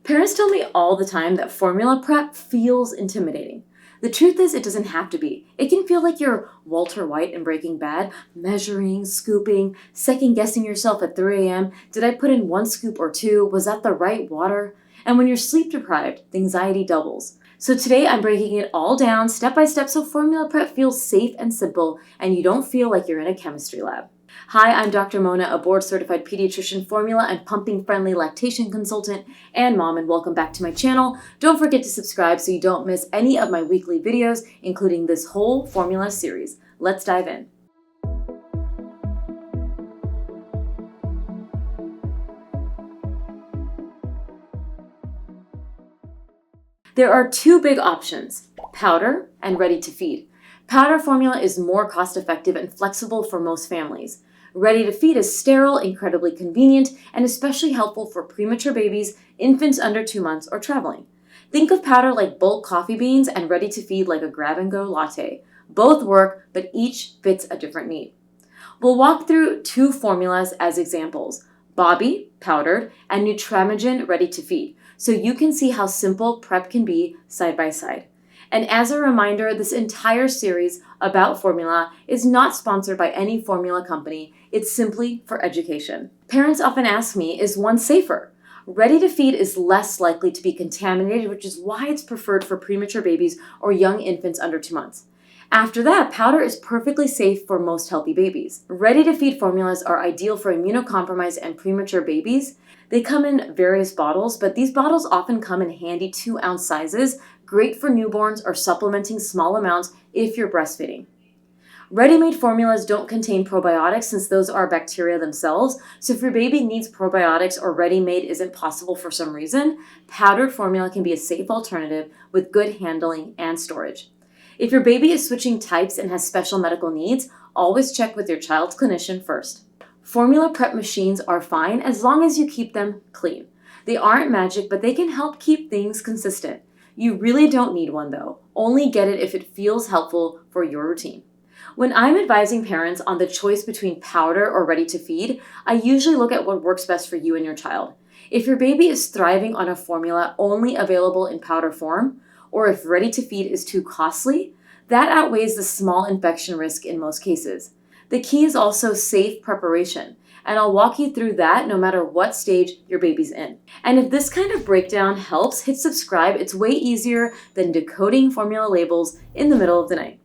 Parents tell me all the time that formula prep feels intimidating. The truth is, it doesn't have to be. It can feel like you're Walter White in Breaking Bad, measuring, scooping, second-guessing yourself at 3 a.m. Did I put in 1 scoop or 2? Was that the right water? And when you're sleep deprived, the anxiety doubles. So today I'm breaking it all down step by step so formula prep feels safe and simple and you don't feel like you're in a chemistry lab. Hi, I'm Dr. Mona, a board-certified pediatrician, formula and pumping-friendly lactation consultant, and mom, and welcome back to my channel. Don't forget to subscribe so you don't miss any of my weekly videos, including this whole formula series. Let's dive in. There are 2 big options, powder and ready to feed. Powder formula is more cost-effective and flexible for most families. Ready to feed is sterile, incredibly convenient, and especially helpful for premature babies, infants under 2 months, or traveling. Think of powder like bulk coffee beans and ready to feed like a grab-and-go latte. Both work, but each fits a different need. We'll walk through 2 formulas as examples, Bobby, powdered, and Nutramigen, ready to feed, so you can see how simple prep can be side by side. And as a reminder, this entire series about formula is not sponsored by any formula company. It's simply for education. Parents often ask me, is one safer? Ready to feed is less likely to be contaminated, which is why it's preferred for premature babies or young infants under 2 months. After that, powder is perfectly safe for most healthy babies. Ready to feed formulas are ideal for immunocompromised and premature babies. They come in various bottles, but these bottles often come in handy 2-ounce sizes, great for newborns or supplementing small amounts if you're breastfeeding. Ready-made formulas don't contain probiotics since those are bacteria themselves, so if your baby needs probiotics or ready-made isn't possible for some reason, powdered formula can be a safe alternative with good handling and storage. If your baby is switching types and has special medical needs, always check with your child's clinician first. Formula prep machines are fine as long as you keep them clean. They aren't magic, but they can help keep things consistent. You really don't need one though. Only get it if it feels helpful for your routine. When I'm advising parents on the choice between powder or ready to feed, I usually look at what works best for you and your child. If your baby is thriving on a formula only available in powder form, or if ready to feed is too costly, that outweighs the small infection risk in most cases. The key is also safe preparation, and I'll walk you through that no matter what stage your baby's in. And if this kind of breakdown helps, hit subscribe. It's way easier than decoding formula labels in the middle of the night.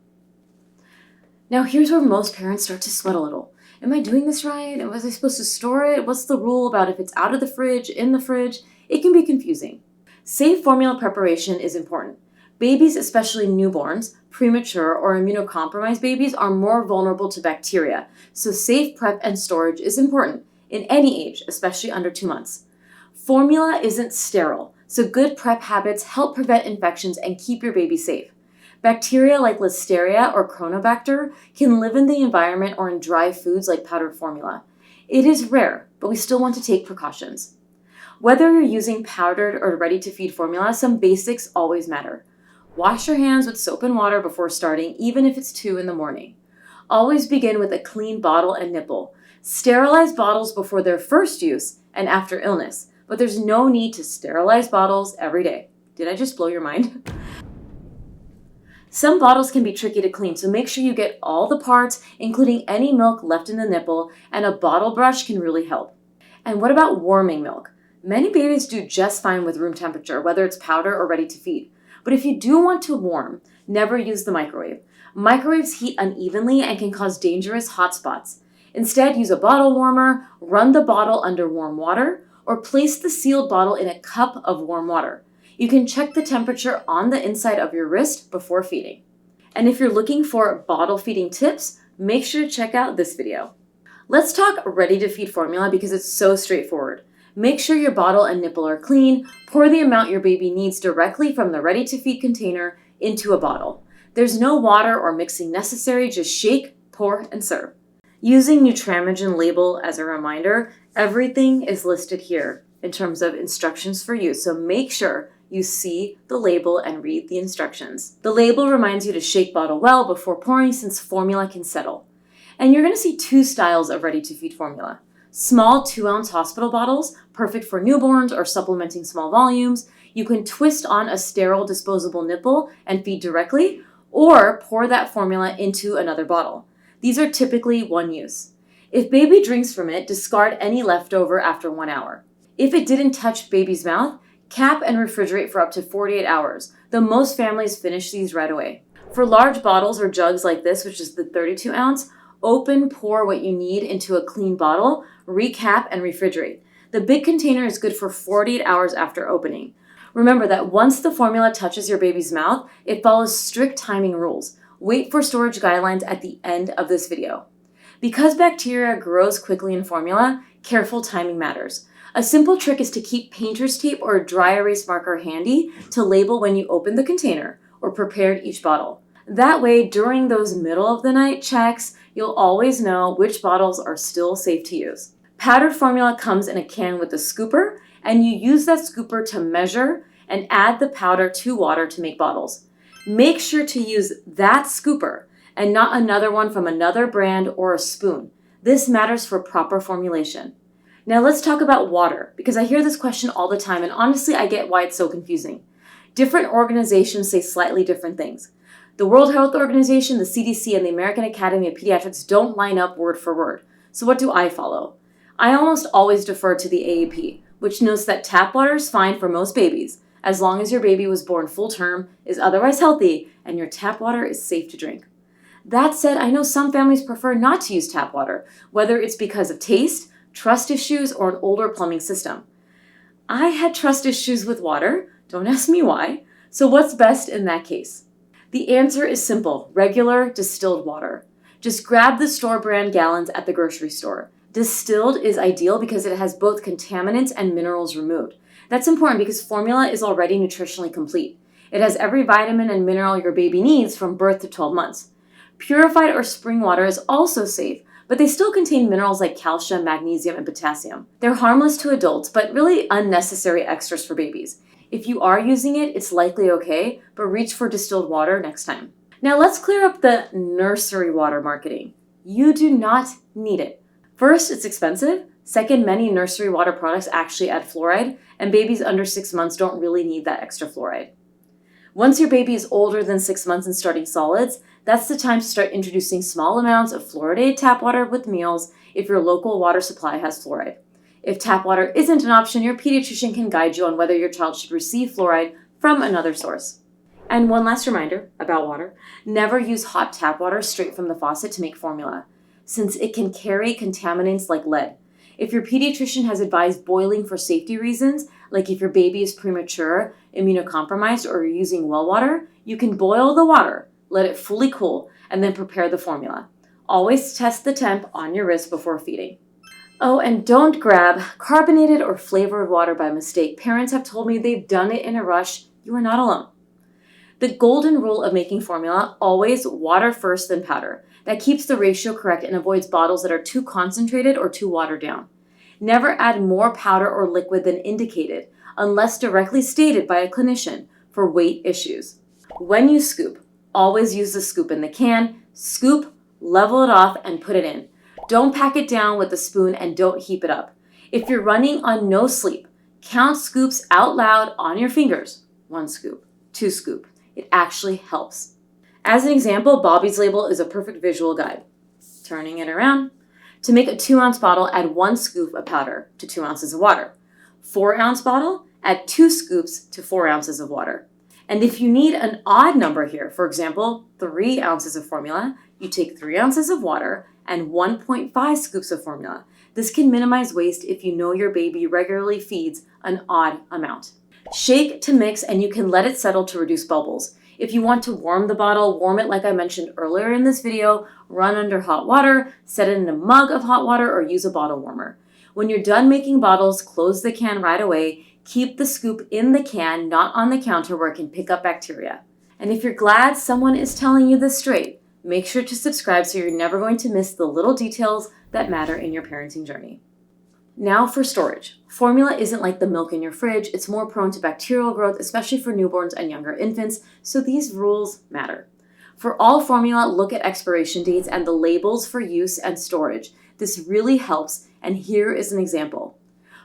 Now here's where most parents start to sweat a little. Am I doing this right? Was I supposed to store it? What's the rule about if it's out of the fridge, in the fridge? It can be confusing. Safe formula preparation is important. Babies, especially newborns, premature, or immunocompromised babies are more vulnerable to bacteria, so safe prep and storage is important in any age, especially under 2 months. Formula isn't sterile, so good prep habits help prevent infections and keep your baby safe. Bacteria like Listeria or Chronobacter can live in the environment or in dry foods like powdered formula. It is rare, but we still want to take precautions. Whether you're using powdered or ready-to-feed formula, some basics always matter. Wash your hands with soap and water before starting, even if it's 2 in the morning. Always begin with a clean bottle and nipple. Sterilize bottles before their first use and after illness, but there's no need to sterilize bottles every day. Did I just blow your mind? Some bottles can be tricky to clean, so make sure you get all the parts, including any milk left in the nipple, and a bottle brush can really help. And what about warming milk? Many babies do just fine with room temperature, whether it's powder or ready to feed. But if you do want to warm, never use the microwave. Microwaves heat unevenly and can cause dangerous hot spots. Instead, use a bottle warmer, run the bottle under warm water, or place the sealed bottle in a cup of warm water. You can check the temperature on the inside of your wrist before feeding. And if you're looking for bottle feeding tips, make sure to check out this video. Let's talk ready to feed formula because it's so straightforward. Make sure your bottle and nipple are clean. Pour the amount your baby needs directly from the ready-to-feed container into a bottle. There's no water or mixing necessary, just shake, pour, and serve. Using Nutramigen label as a reminder, everything is listed here in terms of instructions for use, so make sure you see the label and read the instructions. The label reminds you to shake bottle well before pouring since formula can settle. And you're going to see 2 styles of ready-to-feed formula. Small 2-ounce hospital bottles, perfect for newborns or supplementing small volumes. You can twist on a sterile disposable nipple and feed directly, or pour that formula into another bottle. These are typically one use. If baby drinks from it, discard any leftover after 1 hour. If it didn't touch baby's mouth, cap and refrigerate for up to 48 hours, though most families finish these right away. For large bottles or jugs like this, which is the 32 ounce, open, pour what you need into a clean bottle, recap, and refrigerate. The big container is good for 48 hours after opening. Remember that once the formula touches your baby's mouth, it follows strict timing rules. Wait for storage guidelines at the end of this video. Because bacteria grows quickly in formula, careful timing matters. A simple trick is to keep painter's tape or a dry erase marker handy to label when you open the container or prepared each bottle. That way, during those middle of the night checks, you'll always know which bottles are still safe to use. Powdered formula comes in a can with a scooper, and you use that scooper to measure and add the powder to water to make bottles. Make sure to use that scooper and not another one from another brand or a spoon. This matters for proper formulation. Now let's talk about water, because I hear this question all the time, and honestly, I get why it's so confusing. Different organizations say slightly different things. The World Health Organization, the CDC, and the American Academy of Pediatrics don't line up word for word. So what do I follow? I almost always defer to the AAP, which notes that tap water is fine for most babies, as long as your baby was born full term, is otherwise healthy, and your tap water is safe to drink. That said, I know some families prefer not to use tap water, whether it's because of taste, trust issues, or an older plumbing system. I had trust issues with water, don't ask me why, so what's best in that case? The answer is simple: regular distilled water. Just grab the store brand gallons at the grocery store. Distilled is ideal because it has both contaminants and minerals removed. That's important because formula is already nutritionally complete. It has every vitamin and mineral your baby needs from birth to 12 months. Purified or spring water is also safe, but they still contain minerals like calcium, magnesium, and potassium. They're harmless to adults, but really unnecessary extras for babies. If you are using it, it's likely okay, but reach for distilled water next time. Now let's clear up the nursery water marketing. You do not need it. First, it's expensive. Second, many nursery water products actually add fluoride, and babies under 6 months don't really need that extra fluoride. Once your baby is older than 6 months and starting solids, that's the time to start introducing small amounts of fluoridated tap water with meals if your local water supply has fluoride. If tap water isn't an option, your pediatrician can guide you on whether your child should receive fluoride from another source. And one last reminder about water: never use hot tap water straight from the faucet to make formula, since it can carry contaminants like lead. If your pediatrician has advised boiling for safety reasons, like if your baby is premature, immunocompromised, or you're using well water, you can boil the water, let it fully cool, and then prepare the formula. Always test the temp on your wrist before feeding. Oh, and don't grab carbonated or flavored water by mistake. Parents have told me they've done it in a rush. You are not alone. The golden rule of making formula: always water first, then powder. That keeps the ratio correct and avoids bottles that are too concentrated or too watered down. Never add more powder or liquid than indicated, unless directly stated by a clinician, for weight issues. When you scoop, always use the scoop in the can. Scoop, level it off, and put it in. Don't pack it down with a spoon and don't heap it up. If you're running on no sleep, count scoops out loud on your fingers. 1 scoop, 2 scoop. It actually helps. As an example, Bobby's label is a perfect visual guide. Turning it around. To make a 2-ounce bottle, add 1 scoop of powder to 2 ounces of water. 4-ounce bottle, add 2 scoops to 4 ounces of water. And if you need an odd number here, for example, 3 ounces of formula, you take 3 ounces of water and 1.5 scoops of formula. This can minimize waste if you know your baby regularly feeds an odd amount. Shake to mix, and you can let it settle to reduce bubbles. If you want to warm the bottle, warm it like I mentioned earlier in this video, run under hot water, set it in a mug of hot water, or use a bottle warmer. When you're done making bottles, close the can right away. Keep the scoop in the can, not on the counter where it can pick up bacteria. And if you're glad someone is telling you this straight, make sure to subscribe so you're never going to miss the little details that matter in your parenting journey. Now for storage. Formula isn't like the milk in your fridge. It's more prone to bacterial growth, especially for newborns and younger infants, so these rules matter. For all formula, look at expiration dates and the labels for use and storage. This really helps, and here is an example.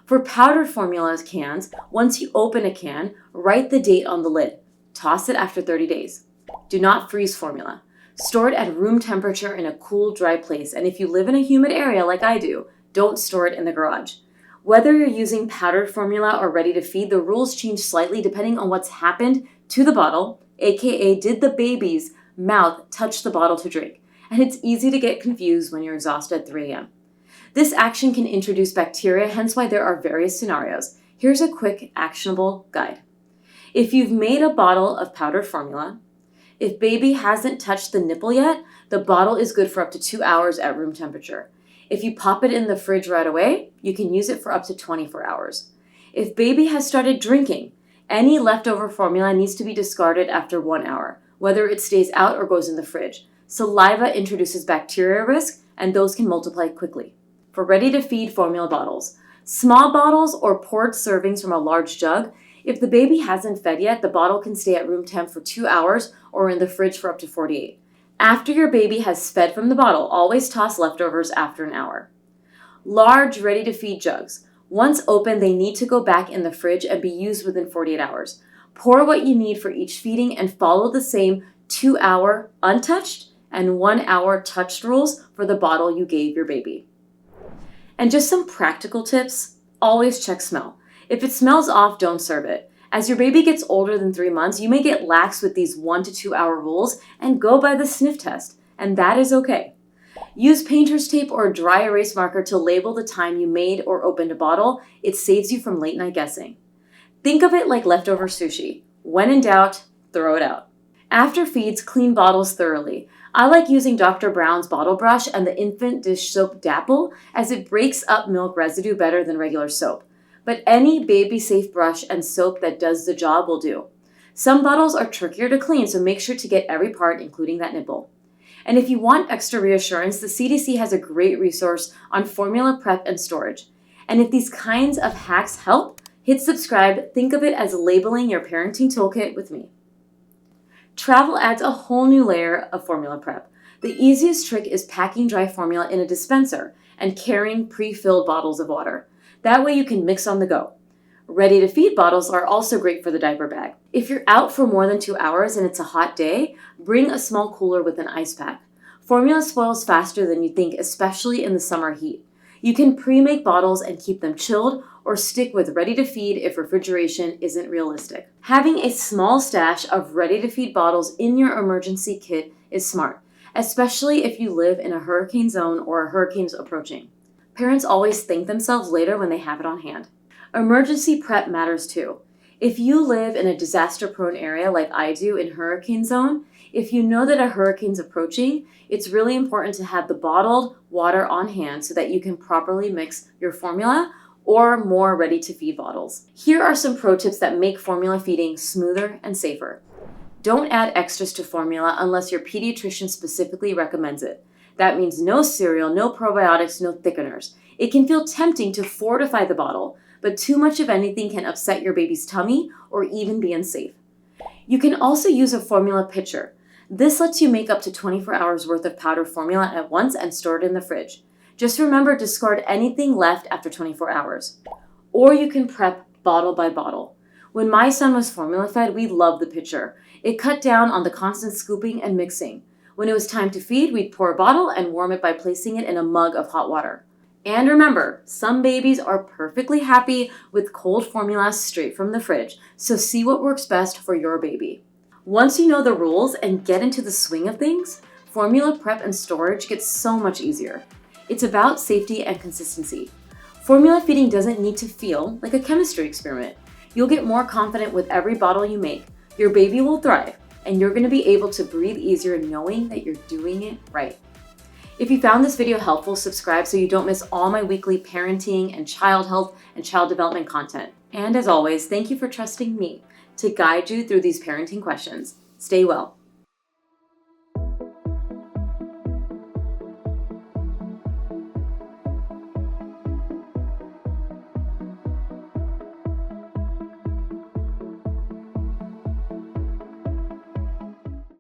For powdered formula cans, once you open a can, write the date on the lid. Toss it after 30 days. Do not freeze formula. Store it at room temperature in a cool, dry place, and if you live in a humid area like I do, don't store it in the garage. Whether you're using powdered formula or ready to feed, the rules change slightly depending on what's happened to the bottle, aka did the baby's mouth touch the bottle to drink, and it's easy to get confused when you're exhausted at 3 a.m. This action can introduce bacteria, hence why there are various scenarios. Here's a quick, actionable guide. If you've made a bottle of powdered formula, if baby hasn't touched the nipple yet, the bottle is good for up to 2 hours at room temperature. If you pop it in the fridge right away, you can use it for up to 24 hours. If baby has started drinking, any leftover formula needs to be discarded after 1 hour, whether it stays out or goes in the fridge. Saliva introduces bacteria risk, and those can multiply quickly. For ready-to-feed formula bottles, small bottles or poured servings from a large jug, if the baby hasn't fed yet, the bottle can stay at room temp for 2 hours or in the fridge for up to 48. After your baby has fed from the bottle, always toss leftovers after an hour. Large ready-to-feed jugs. Once open, they need to go back in the fridge and be used within 48 hours. Pour what you need for each feeding and follow the same 2-hour untouched and 1-hour touched rules for the bottle you gave your baby. And just some practical tips, always check smell. If it smells off, don't serve it. As your baby gets older than 3 months, you may get lax with these 1 to 2 hour rules and go by the sniff test, and that is okay. Use painter's tape or a dry erase marker to label the time you made or opened a bottle. It saves you from late night guessing. Think of it like leftover sushi. When in doubt, throw it out. After feeds, clean bottles thoroughly. I like using Dr. Brown's bottle brush and the infant dish soap Dapple as it breaks up milk residue better than regular soap. But any baby-safe brush and soap that does the job will do. Some bottles are trickier to clean, so make sure to get every part, including that nipple. And if you want extra reassurance, the CDC has a great resource on formula prep and storage. And if these kinds of hacks help, hit subscribe. Think of it as labeling your parenting toolkit with me. Travel adds a whole new layer of formula prep. The easiest trick is packing dry formula in a dispenser and carrying pre-filled bottles of water. That way you can mix on the go. Ready-to-feed bottles are also great for the diaper bag. If you're out for more than 2 hours and it's a hot day, bring a small cooler with an ice pack. Formula spoils faster than you think, especially in the summer heat. You can pre-make bottles and keep them chilled or stick with ready-to-feed if refrigeration isn't realistic. Having a small stash of ready-to-feed bottles in your emergency kit is smart, especially if you live in a hurricane zone or a hurricane's approaching. Parents always thank themselves later when they have it on hand. Emergency prep matters too. If you live in a disaster-prone area like I do in hurricane zone, if you know that a hurricane's approaching, it's really important to have the bottled water on hand so that you can properly mix your formula or more ready-to-feed bottles. Here are some pro tips that make formula feeding smoother and safer. Don't add extras to formula unless your pediatrician specifically recommends it. That means no cereal, no probiotics, no thickeners. It can feel tempting to fortify the bottle, but too much of anything can upset your baby's tummy or even be unsafe. You can also use a formula pitcher. This lets you make up to 24 hours worth of powder formula at once and store it in the fridge. Just remember to discard anything left after 24 hours. Or you can prep bottle by bottle. When my son was formula fed, we loved the pitcher. It cut down on the constant scooping and mixing. When it was time to feed, we'd pour a bottle and warm it by placing it in a mug of hot water. And remember, some babies are perfectly happy with cold formula straight from the fridge, so see what works best for your baby. Once you know the rules and get into the swing of things, formula prep and storage gets so much easier. It's about safety and consistency. Formula feeding doesn't need to feel like a chemistry experiment. You'll get more confident with every bottle you make. Your baby will thrive, and you're going to be able to breathe easier knowing that you're doing it right. If you found this video helpful, subscribe so you don't miss all my weekly parenting and child health and child development content. And as always, thank you for trusting me to guide you through these parenting questions. Stay well.